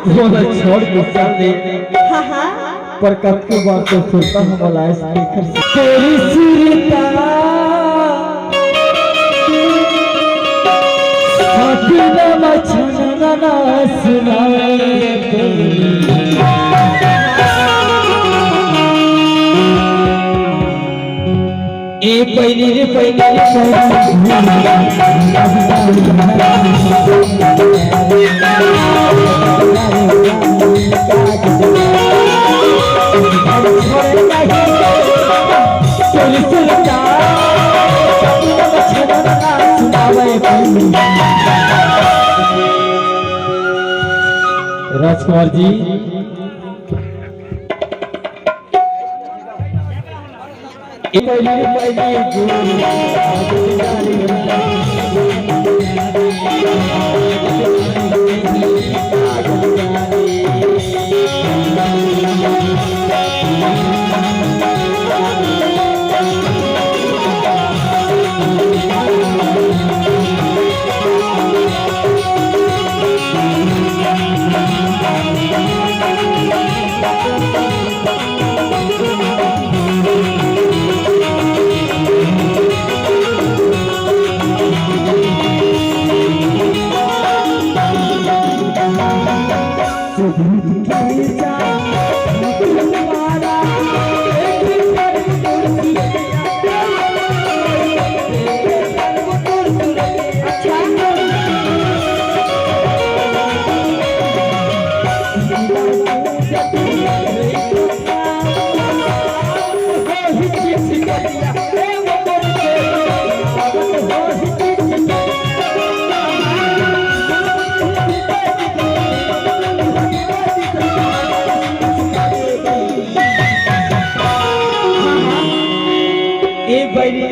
बोला छोड़ के चल दे। हाँ हाँ पर कब की बात तो सुनता हूँ बोला स्पीकर से तेरी सुरता हाथी ना मछना ना सुनाए ए पहली रे पहली राजकुमार जी बैरी